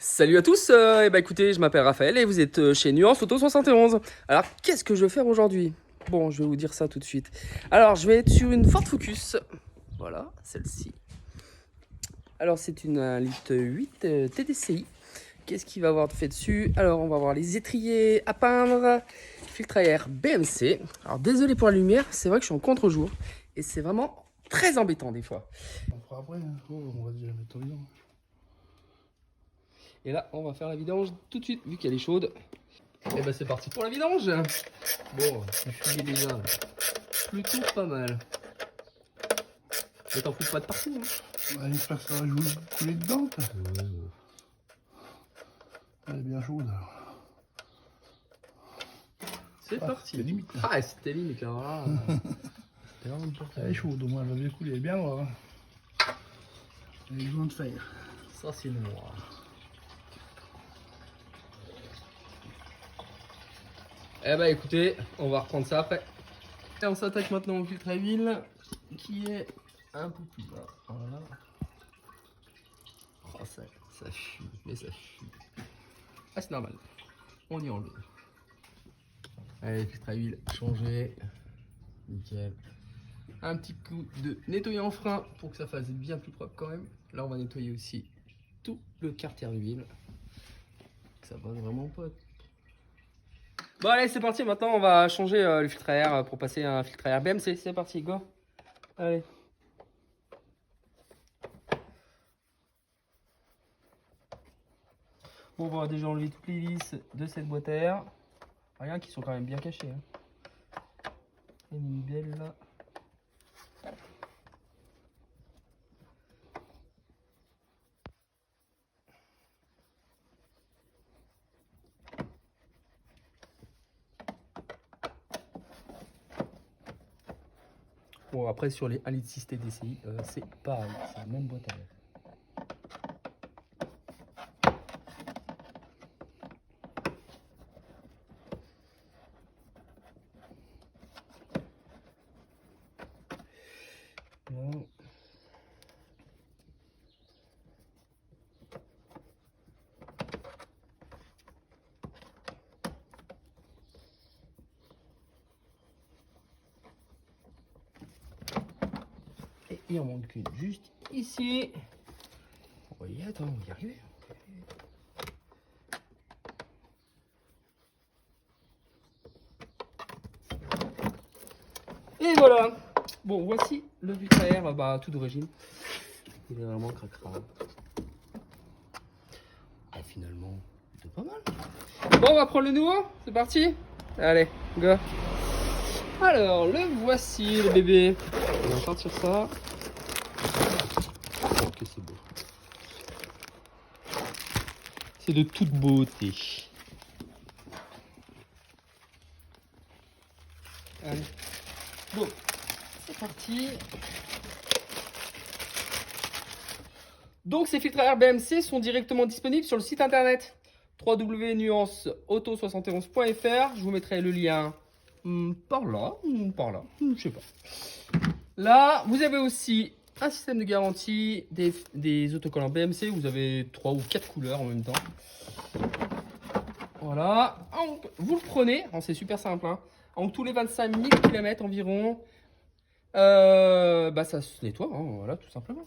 Salut à tous, écoutez, je m'appelle Raphaël et vous êtes chez Nuance Auto 71. Alors, qu'est-ce que je vais faire aujourd'hui? Bon, je vais vous dire ça tout de suite. Alors, je vais être sur une Ford Focus. Voilà, celle-ci. Alors, c'est une 1,8 litre TDCi. Qu'est-ce qu'il va avoir de fait dessus? Alors, on va voir les étriers à peindre, filtre à air BMC. Alors, désolé pour la lumière, c'est vrai que je suis en contre-jour et c'est vraiment très embêtant des fois. On fera après, hein. On va déjà mettre au bidon. Et là, on va faire la vidange tout de suite, vu qu'elle est chaude. Et bah c'est parti pour la vidange. Bon, il fuyait déjà. Plutôt pas mal. Mais t'en fous pas de partout. Hein. Ouais, j'espère que ça va couler dedans. Elle est bien chaude. C'est parti. C'était limite. Ah, c'était limite. Alors là, Elle est chaude, au moins elle va bien couler. Elle est bien noire. Hein. Elle est besoin de fer. ça c'est noir. Eh bah écoutez, on va reprendre ça après. Et on s'attaque maintenant au filtre à huile qui est un peu plus bas. Voilà. Oh, ça fume, mais ça fume. Ah, c'est normal. On y enlève. Allez, filtre à huile changé. Nickel. Un petit coup de nettoyant frein pour que ça fasse bien plus propre quand même. Là, on va nettoyer aussi tout le carter d'huile. Ça va vraiment pas. Bon allez, c'est parti, maintenant on va changer le filtre à air pour passer à un filtre à air BMC. C'est parti, go. Allez. Bon, on va déjà enlever toutes les vis de cette boîte à air. Rien qui sont quand même bien cachés. Hein. Et une belle là. Bon, après sur les 1,6 litre TDCi, c'est pareil, c'est la même boîte à air. Bon. Et il en manque une juste ici. On va y être, on va y arriver. Et voilà. Bon, voici le filtre à air tout d'origine. Il est vraiment cracra. Ah, finalement, c'est pas mal. Bon, on va prendre le nouveau. C'est parti. Allez, go. Alors, le voici, le bébé. On va sortir ça. Oh, que c'est beau. C'est de toute beauté. Allez. Bon, c'est parti. Donc ces filtres à air BMC sont directement disponibles sur le site internet www.nuanceauto71.fr. Je vous mettrai le lien par là, je sais pas. Là, vous avez aussi un système de garantie, des autocollants BMC. Vous avez 3 ou 4 couleurs en même temps. Voilà. Donc, vous le prenez, c'est super simple. Hein. Donc tous les 25 000 km environ, ça se nettoie, hein, voilà, tout simplement.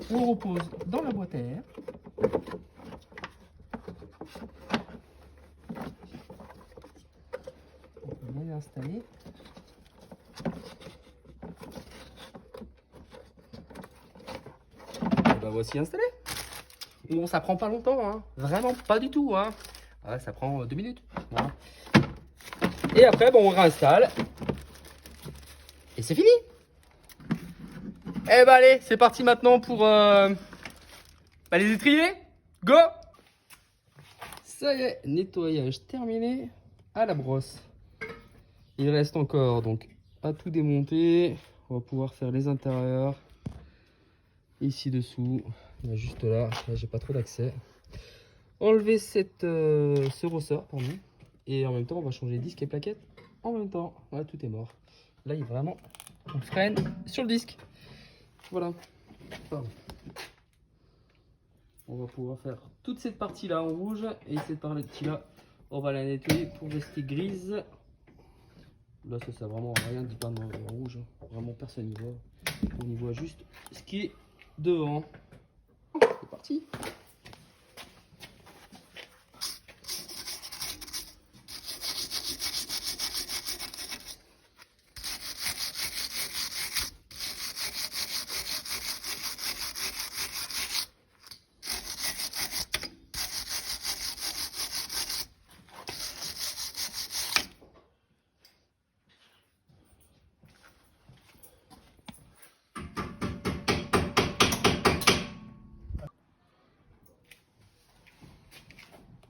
On le repose dans la boîte à air. On peut bien l'installer. Et ben voici installé. Bon, ça prend pas longtemps, hein. Vraiment pas du tout. Hein. Ouais, ça prend 2 minutes. Voilà. Et après, bon, on réinstalle. Et c'est fini. Eh ben allez, c'est parti maintenant pour les étriers. Go! Ça y est, nettoyage terminé à la brosse. Il reste encore donc à tout démonter. On va pouvoir faire les intérieurs. Ici dessous, il y a juste là j'ai pas trop d'accès. Enlever ce ressort, pardon. Et en même temps, on va changer disque et plaquettes en même temps. Voilà, tout est mort. Là, il y a vraiment, on freine sur le disque. Voilà. Pardon. on va pouvoir faire toute cette partie-là en rouge et cette partie-là, on va la nettoyer pour rester grise. Là, ça sert vraiment à rien d'y peindre en rouge. Vraiment, personne n'y voit. On y voit juste ce qui est devant. C'est parti.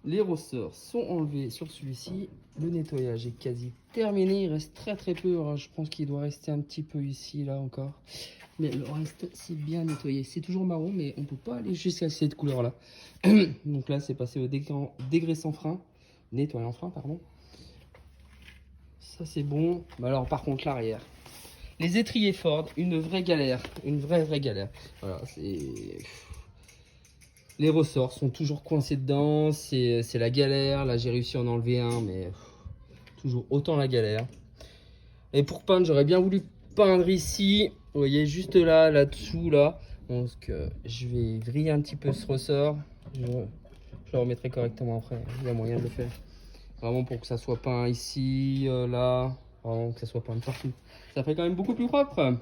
Les ressorts sont enlevés sur celui-ci. Le nettoyage est quasi terminé. Il reste très peu. Alors, je pense qu'il doit rester un petit peu ici, là encore. Mais le reste, c'est bien nettoyé. C'est toujours marron, mais on ne peut pas aller jusqu'à cette couleur-là. Donc là, c'est passé au dégraissant frein. Nettoyant frein, pardon. Ça, c'est bon. Mais alors, par contre, l'arrière. Les étriers Ford, une vraie galère. Une vraie galère. Voilà, c'est... Les ressorts sont toujours coincés dedans, c'est la galère. Là j'ai réussi à en enlever un, mais toujours autant la galère. Et pour peindre, j'aurais bien voulu peindre ici. Vous voyez, juste là-dessous, là. Donc je vais vriller un petit peu ce ressort. Je le remettrai correctement après. Il y a moyen de le faire. Vraiment pour que ça soit peint ici, là. Vraiment que ça soit peint partout. Ça fait quand même beaucoup plus propre.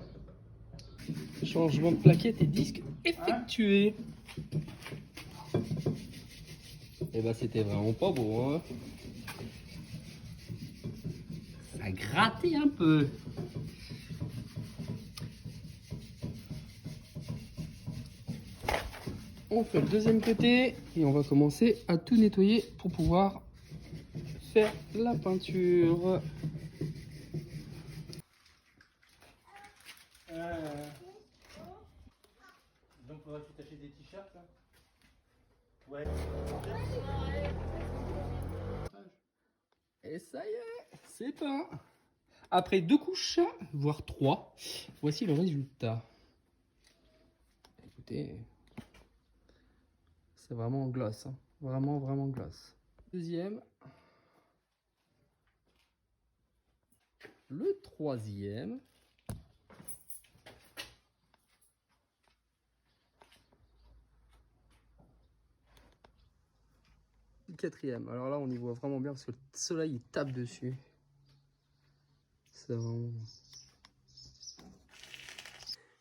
Changement de plaquettes et disques effectué. Et bah c'était vraiment pas beau, hein. Ça grattait un peu. On fait le deuxième côté et on va commencer à tout nettoyer pour pouvoir faire la peinture. Donc faudrait-tu t'acheter des t-shirts là? Ouais. Et ça y est, c'est peint. Après 2 couches, voire 3, voici le résultat. Écoutez, c'est vraiment glace, hein. Vraiment glace. Deuxième. Le troisième. Le quatrième. Alors là, on y voit vraiment bien parce que le soleil il tape dessus. C'est vraiment...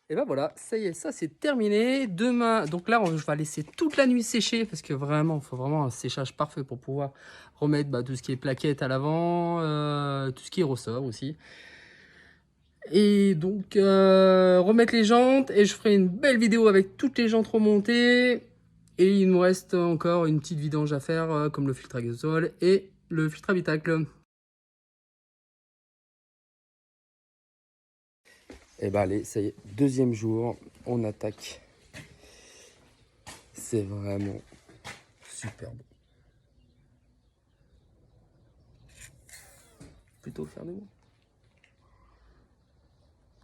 Et ben voilà, ça y est, ça c'est terminé. Demain, donc là, je vais laisser toute la nuit sécher parce que vraiment, il faut vraiment un séchage parfait pour pouvoir remettre tout ce qui est plaquettes à l'avant, tout ce qui est ressort aussi. Et donc, remettre les jantes et je ferai une belle vidéo avec toutes les jantes remontées. Et il nous reste encore une petite vidange à faire comme le filtre à gazole et le filtre habitacle. Et bah allez, ça y est, deuxième jour, on attaque. C'est vraiment superbe. Plutôt faire de moi.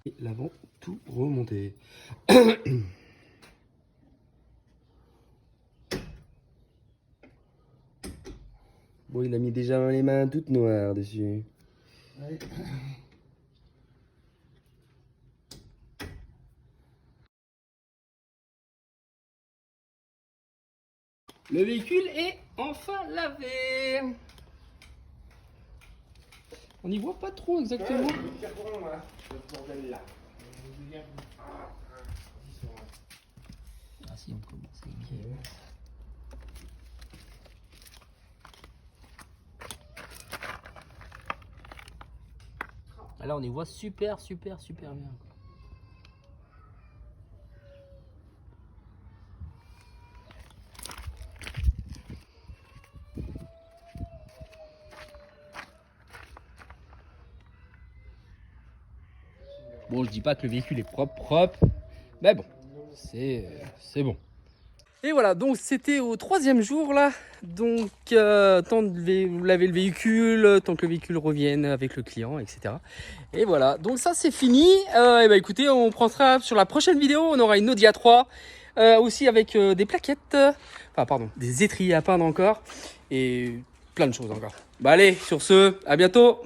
Et l'avant tout remonté. Bon, il a mis déjà les mains toutes noires dessus. Ouais. Le véhicule est enfin lavé. On n'y voit pas trop exactement. Ah si, on commence bien. Là on y voit super bien. Bon, je dis pas que le véhicule est propre, mais bon, c'est bon. Et voilà, donc c'était au troisième jour là, donc temps de laver le véhicule, tant que le véhicule revienne avec le client, etc. Et voilà, donc ça c'est fini. Et bah écoutez, on prendra sur la prochaine vidéo, on aura une Audi A3 aussi avec des plaquettes, enfin pardon, des étriers à peindre encore et plein de choses encore. Bah allez, sur ce, à bientôt.